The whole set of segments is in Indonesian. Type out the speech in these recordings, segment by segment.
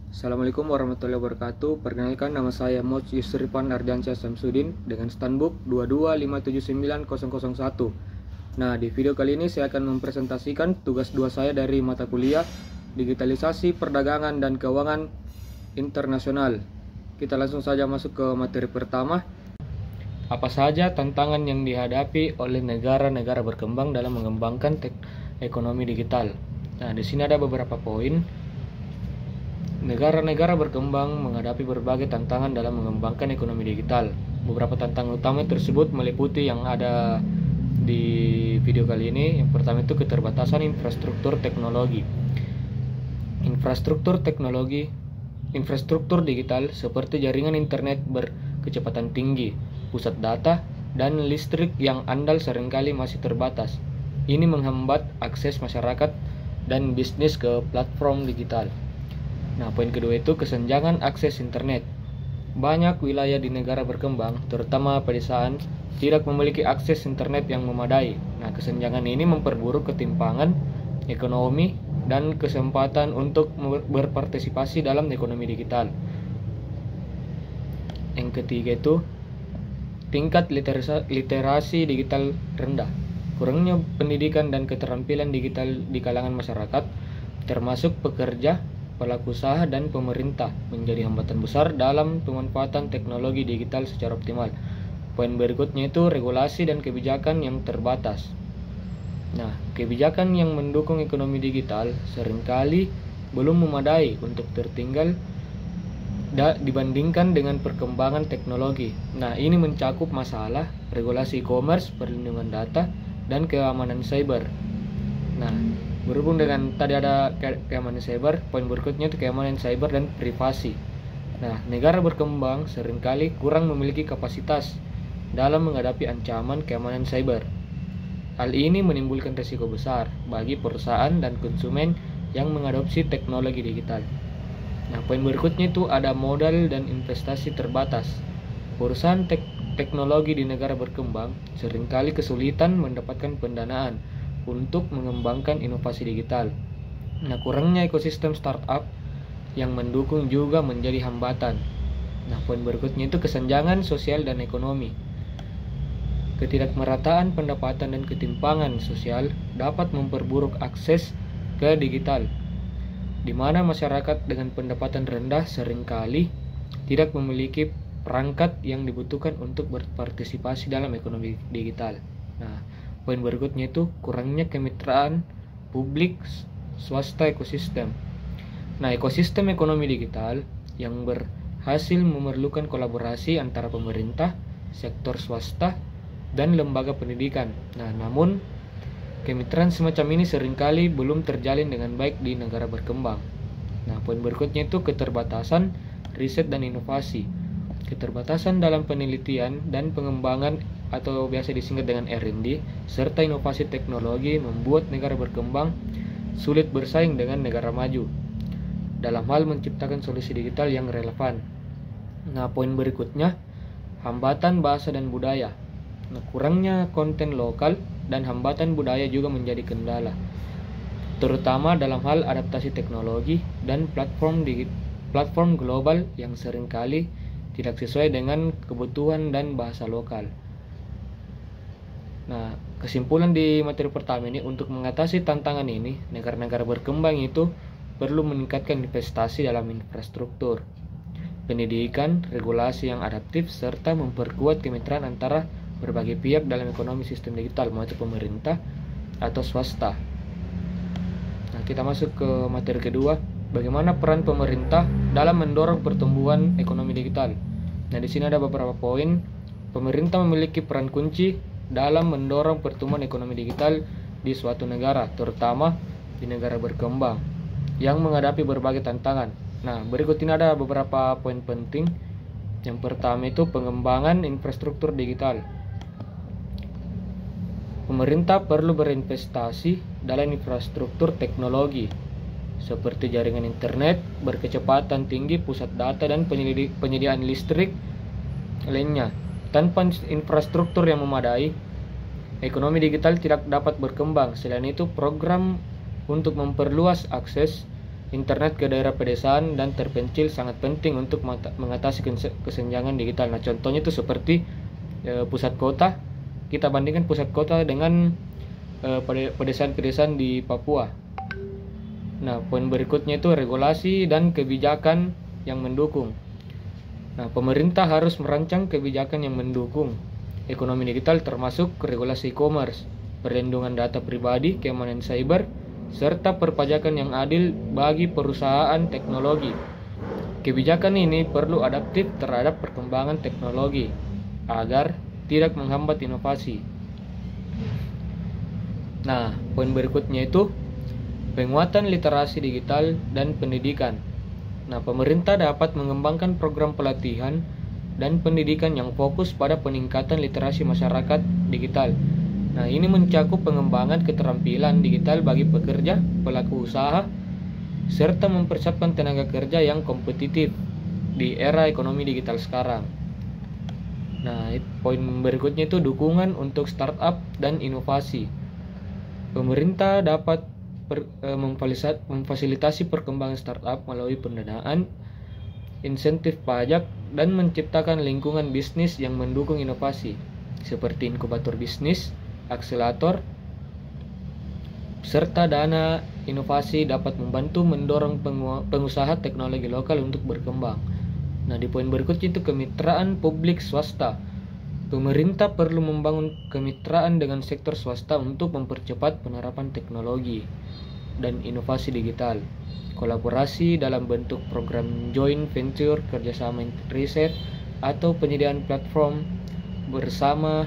Assalamualaikum warahmatullahi wabarakatuh. Perkenalkan, nama saya Moj Yusripan Ardiansyah Samsudin dengan standbook 225790001. Nah, di video kali ini saya akan mempresentasikan tugas 2 saya dari mata kuliah Digitalisasi Perdagangan dan Keuangan Internasional. Kita langsung saja masuk ke materi pertama. Apa saja tantangan yang dihadapi oleh negara-negara berkembang dalam mengembangkan ekonomi digital? Nah, di sini ada beberapa poin. Negara-negara berkembang menghadapi berbagai tantangan dalam mengembangkan ekonomi digital. Beberapa tantangan utama tersebut meliputi yang ada di video kali ini. Yang pertama itu keterbatasan infrastruktur teknologi. Infrastruktur digital seperti jaringan internet berkecepatan tinggi, pusat data, dan listrik yang andal seringkali masih terbatas. Ini menghambat akses masyarakat dan bisnis ke platform digital. Nah, poin kedua itu kesenjangan akses internet. Banyak wilayah di negara berkembang, terutama pedesaan, tidak memiliki akses internet yang memadai. Nah, kesenjangan ini memperburuk ketimpangan ekonomi dan kesempatan untuk berpartisipasi dalam ekonomi digital. Yang ketiga itu tingkat literasi digital rendah. Kurangnya pendidikan dan keterampilan digital di kalangan masyarakat, termasuk pekerja, pelaku usaha, dan pemerintah, menjadi hambatan besar dalam pemanfaatan teknologi digital secara optimal. Poin berikutnya itu regulasi dan kebijakan yang terbatas. Nah, kebijakan yang mendukung ekonomi digital seringkali belum memadai untuk tertinggal dibandingkan dengan perkembangan teknologi. Nah, ini mencakup masalah regulasi e-commerce, perlindungan data, dan keamanan cyber. Nah, berhubung dengan tadi ada keamanan cyber, poin berikutnya itu keamanan cyber dan privasi. Nah, negara berkembang seringkali kurang memiliki kapasitas dalam menghadapi ancaman keamanan cyber. Hal ini menimbulkan risiko besar bagi perusahaan dan konsumen yang mengadopsi teknologi digital. Nah, poin berikutnya itu ada modal dan investasi terbatas. Perusahaan teknologi di negara berkembang seringkali kesulitan mendapatkan pendanaan untuk mengembangkan inovasi digital. Nah, kurangnya ekosistem startup yang mendukung juga menjadi hambatan. Nah, poin berikutnya itu kesenjangan sosial dan ekonomi. Ketidakmerataan pendapatan dan ketimpangan sosial dapat memperburuk akses ke digital, di mana masyarakat dengan pendapatan rendah seringkali tidak memiliki perangkat yang dibutuhkan untuk berpartisipasi dalam ekonomi digital. Nah, poin berikutnya itu kurangnya kemitraan publik swasta ekosistem. Nah, ekosistem ekonomi digital yang berhasil memerlukan kolaborasi antara pemerintah, sektor swasta, dan lembaga pendidikan. Nah, namun kemitraan semacam ini seringkali belum terjalin dengan baik di negara berkembang. Nah, poin berikutnya itu keterbatasan riset dan inovasi. Keterbatasan dalam penelitian dan pengembangan atau biasa disingkat dengan R&D serta inovasi teknologi membuat negara berkembang sulit bersaing dengan negara maju dalam hal menciptakan solusi digital yang relevan. Nah, poin berikutnya hambatan bahasa dan budaya. Nah, kurangnya konten lokal dan hambatan budaya juga menjadi kendala, terutama dalam hal adaptasi teknologi dan platform global yang seringkali tidak sesuai dengan kebutuhan dan bahasa lokal. Nah, kesimpulan di materi pertama ini, untuk mengatasi tantangan ini, negara-negara berkembang itu perlu meningkatkan investasi dalam infrastruktur, pendidikan, regulasi yang adaptif, serta memperkuat kemitraan antara berbagai pihak dalam ekonomi sistem digital, mau itu pemerintah atau swasta. Nah, kita masuk ke materi kedua, bagaimana peran pemerintah dalam mendorong pertumbuhan ekonomi digital. Nah, di sini ada beberapa poin. Pemerintah memiliki peran kunci dalam mendorong pertumbuhan ekonomi digital di suatu negara, terutama di negara berkembang yang menghadapi berbagai tantangan. Nah, berikut ini ada beberapa poin penting. Yang pertama itu pengembangan infrastruktur digital. Pemerintah perlu berinvestasi dalam infrastruktur teknologi seperti jaringan internet berkecepatan tinggi, pusat data, dan penyediaan listrik lainnya. Tanpa infrastruktur yang memadai, ekonomi digital tidak dapat berkembang. Selain itu, program untuk memperluas akses internet ke daerah pedesaan dan terpencil sangat penting untuk mengatasi kesenjangan digital. Nah, contohnya itu seperti pusat kota, kita bandingkan pusat kota dengan pedesaan-pedesaan di Papua. Nah, poin berikutnya itu regulasi dan kebijakan yang mendukung. Nah, pemerintah harus merancang kebijakan yang mendukung ekonomi digital, termasuk regulasi e-commerce, perlindungan data pribadi, keamanan cyber, serta perpajakan yang adil bagi perusahaan teknologi. Kebijakan ini perlu adaptif terhadap perkembangan teknologi agar tidak menghambat inovasi. Nah, poin berikutnya itu penguatan literasi digital dan pendidikan. Nah, pemerintah dapat mengembangkan program pelatihan dan pendidikan yang fokus pada peningkatan literasi masyarakat digital. Nah, ini mencakup pengembangan keterampilan digital bagi pekerja, pelaku usaha, serta mempersiapkan tenaga kerja yang kompetitif di era ekonomi digital sekarang. Nah, poin berikutnya itu dukungan untuk startup dan inovasi. Pemerintah dapat memfasilitasi perkembangan startup melalui pendanaan, insentif pajak, dan menciptakan lingkungan bisnis yang mendukung inovasi, seperti inkubator bisnis, akselerator, serta dana inovasi dapat membantu mendorong pengusaha teknologi lokal untuk berkembang. Nah, di poin berikutnya itu kemitraan publik swasta. Pemerintah perlu membangun kemitraan dengan sektor swasta untuk mempercepat penerapan teknologi dan inovasi digital. Kolaborasi dalam bentuk program joint venture, kerjasama riset, atau penyediaan platform bersama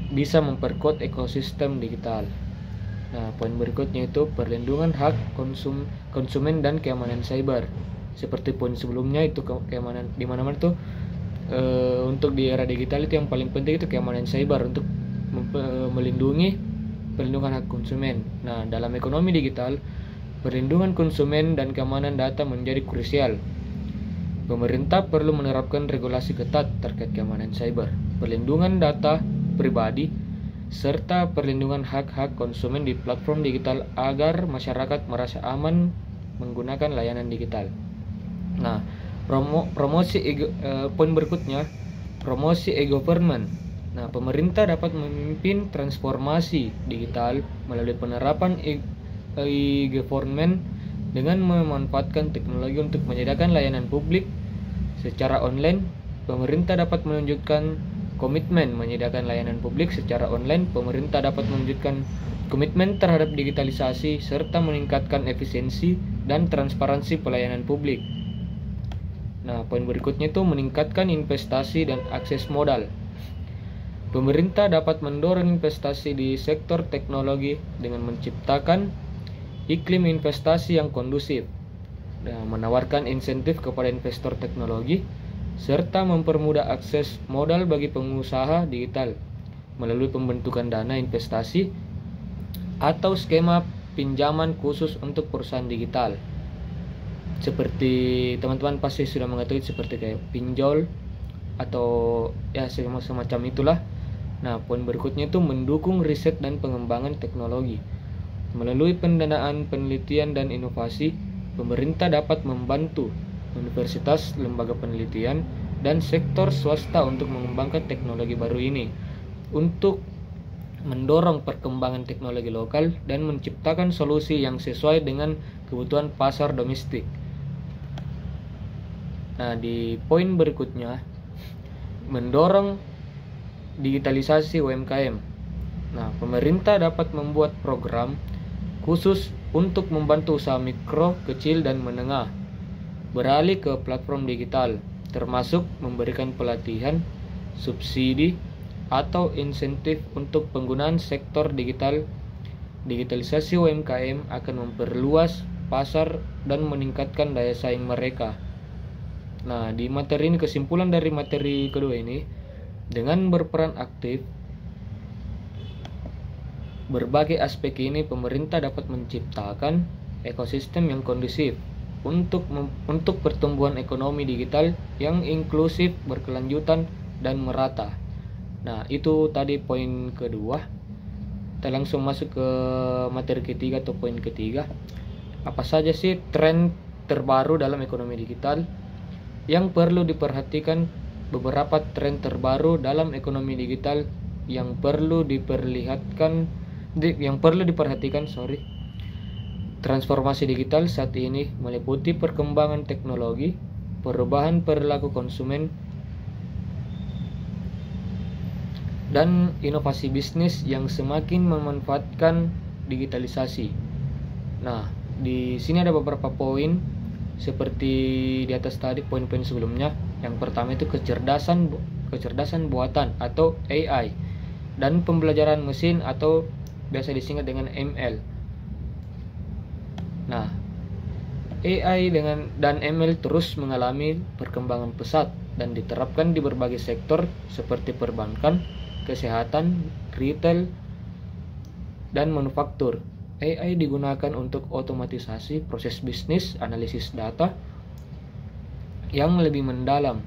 bisa memperkuat ekosistem digital. Nah, poin berikutnya itu perlindungan hak konsumen dan keamanan cyber. Seperti poin sebelumnya itu keamanan di mana-mana tuh untuk di era digital itu yang paling penting itu keamanan cyber untuk melindungi perlindungan hak konsumen. Nah, dalam ekonomi digital, perlindungan konsumen dan keamanan data menjadi krusial. Pemerintah perlu menerapkan regulasi ketat terkait keamanan cyber, perlindungan data pribadi, serta perlindungan hak-hak konsumen di platform digital agar masyarakat merasa aman menggunakan layanan digital. Nah, poin berikutnya, promosi e-government. Nah, pemerintah dapat memimpin transformasi digital melalui penerapan e-government dengan memanfaatkan teknologi untuk menyediakan layanan publik secara online. Pemerintah dapat menunjukkan komitmen menyediakan layanan publik secara online. Pemerintah dapat menunjukkan komitmen terhadap digitalisasi serta meningkatkan efisiensi dan transparansi pelayanan publik. Nah, poin berikutnya itu meningkatkan investasi dan akses modal. Pemerintah dapat mendorong investasi di sektor teknologi dengan menciptakan iklim investasi yang kondusif, dan menawarkan insentif kepada investor teknologi, serta mempermudah akses modal bagi pengusaha digital melalui pembentukan dana investasi atau skema pinjaman khusus untuk perusahaan digital. Seperti teman-teman pasti sudah mengetahui, seperti kayak pinjol atau ya semacam itulah. Nah, poin berikutnya itu mendukung riset dan pengembangan teknologi. Melalui pendanaan penelitian dan inovasi, pemerintah dapat membantu universitas, lembaga penelitian, dan sektor swasta untuk mengembangkan teknologi baru ini untuk mendorong perkembangan teknologi lokal dan menciptakan solusi yang sesuai dengan kebutuhan pasar domestik. Nah, di poin berikutnya, mendorong digitalisasi UMKM. Nah, pemerintah dapat membuat program khusus untuk membantu usaha mikro, kecil, dan menengah beralih ke platform digital, termasuk memberikan pelatihan, subsidi, atau insentif untuk penggunaan sektor digital. Digitalisasi UMKM akan memperluas pasar dan meningkatkan daya saing mereka. Nah, di materi ini, kesimpulan dari materi kedua ini, dengan berperan aktif berbagai aspek ini, pemerintah dapat menciptakan ekosistem yang kondusif untuk pertumbuhan ekonomi digital yang inklusif, berkelanjutan, dan merata. Nah, itu tadi poin kedua. Kita langsung masuk ke materi ketiga atau poin ketiga. Apa saja sih tren terbaru dalam ekonomi digital? Yang perlu diperhatikan, beberapa tren terbaru dalam ekonomi digital yang perlu diperhatikan. Transformasi digital saat ini meliputi perkembangan teknologi, perubahan perilaku konsumen, dan inovasi bisnis yang semakin memanfaatkan digitalisasi. Nah, di sini ada beberapa poin seperti di atas tadi poin-poin sebelumnya. Yang pertama itu kecerdasan buatan atau AI dan pembelajaran mesin atau biasa disingkat dengan ML. Nah, AI dan ML terus mengalami perkembangan pesat dan diterapkan di berbagai sektor seperti perbankan, kesehatan, retail, dan manufaktur. AI digunakan untuk otomatisasi proses bisnis, analisis data yang lebih mendalam,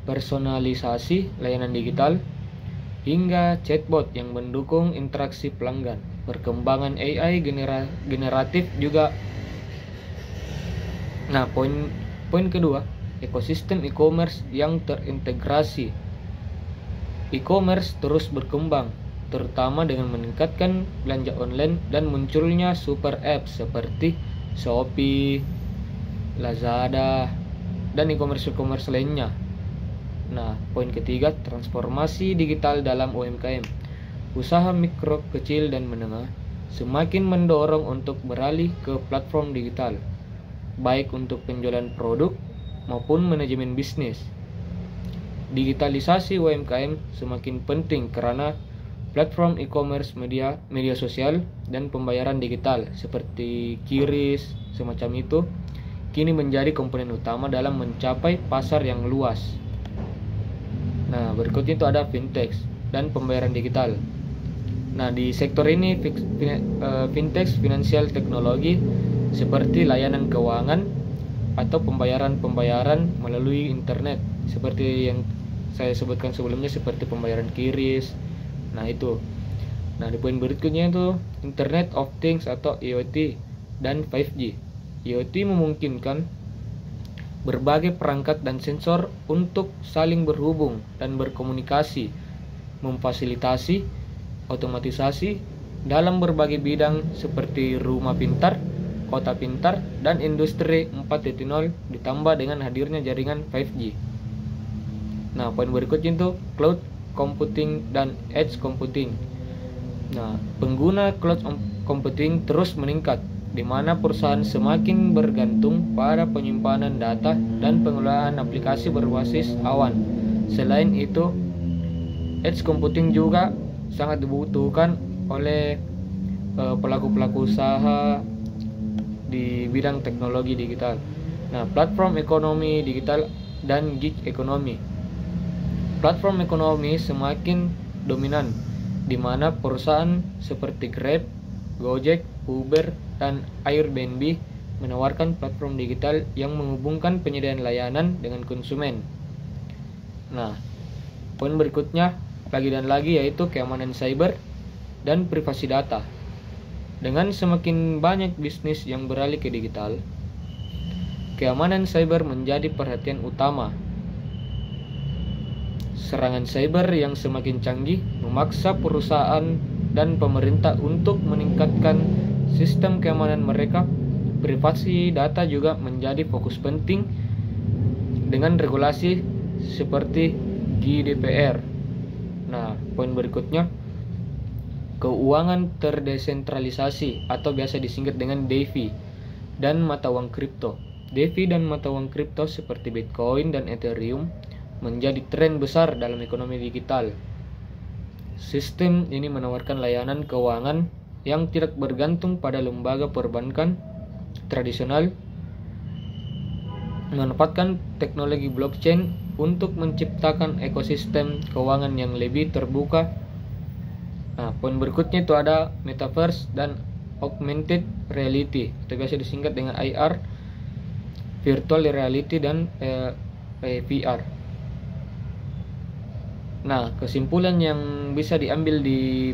personalisasi layanan digital, hingga chatbot yang mendukung interaksi pelanggan. Perkembangan AI generatif juga. Nah, poin kedua, ekosistem e-commerce yang terintegrasi. E-commerce terus berkembang, terutama dengan meningkatkan belanja online dan munculnya super apps seperti Shopee, Lazada, dan e-commerce lainnya. Nah, poin ketiga, transformasi digital dalam UMKM. Usaha mikro, kecil, dan menengah semakin mendorong untuk beralih ke platform digital, baik untuk penjualan produk maupun manajemen bisnis. Digitalisasi UMKM semakin penting karena platform e-commerce, media sosial, dan pembayaran digital seperti QRIS semacam itu kini menjadi komponen utama dalam mencapai pasar yang luas. Nah, berikutnya itu ada fintech dan pembayaran digital. Nah, di sektor ini fintech, financial teknologi seperti layanan keuangan atau pembayaran melalui internet seperti yang saya sebutkan sebelumnya seperti pembayaran QRIS. Nah, itu. Nah, di poin berikutnya itu Internet of Things atau IoT dan 5G. IoT memungkinkan berbagai perangkat dan sensor untuk saling berhubung dan berkomunikasi, memfasilitasi otomatisasi dalam berbagai bidang seperti rumah pintar, kota pintar, dan industri 4.0 ditambah dengan hadirnya jaringan 5G. Nah, poin berikutnya itu cloud computing dan edge computing. Nah, pengguna cloud computing terus meningkat, di mana perusahaan semakin bergantung pada penyimpanan data dan pengelolaan aplikasi berbasis awan. Selain itu, edge computing juga sangat dibutuhkan oleh pelaku-pelaku usaha di bidang teknologi digital. Nah, platform ekonomi digital dan gig ekonomi. Platform ekonomi semakin dominan, di mana perusahaan seperti Grab, Gojek, Uber, dan Airbnb menawarkan platform digital yang menghubungkan penyediaan layanan dengan konsumen. Nah, poin berikutnya lagi dan lagi yaitu keamanan cyber dan privasi data. Dengan semakin banyak bisnis yang beralih ke digital, keamanan cyber menjadi perhatian utama. Serangan cyber yang semakin canggih memaksa perusahaan dan pemerintah untuk meningkatkan sistem keamanan mereka. Privasi data juga menjadi fokus penting dengan regulasi seperti GDPR. Nah, poin berikutnya, keuangan terdesentralisasi atau biasa disingkat dengan DeFi dan mata uang kripto. DeFi dan mata uang kripto seperti Bitcoin dan Ethereum menjadi tren besar dalam ekonomi digital. Sistem ini menawarkan layanan keuangan yang tidak bergantung pada lembaga perbankan tradisional, memanfaatkan teknologi blockchain untuk menciptakan ekosistem keuangan yang lebih terbuka. Nah, poin berikutnya itu ada metaverse dan augmented reality, atau biasa disingkat dengan IR, virtual reality dan VR. Nah, kesimpulan yang bisa diambil di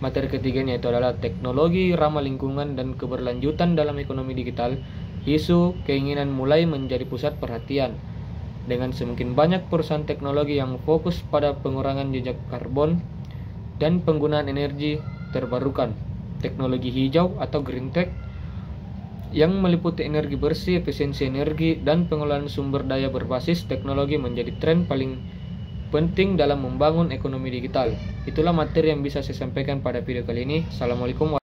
Materi ketiganya itu adalah teknologi ramah lingkungan dan keberlanjutan dalam ekonomi digital. Isu keinginan mulai menjadi pusat perhatian. Dengan semakin banyak perusahaan teknologi yang fokus pada pengurangan jejak karbon dan penggunaan energi terbarukan, teknologi hijau atau green tech yang meliputi energi bersih, efisiensi energi, dan pengelolaan sumber daya berbasis teknologi menjadi tren paling penting dalam membangun ekonomi digital. Itulah materi yang bisa saya sampaikan pada video kali ini. Assalamualaikum warahmatullahi wabarakatuh.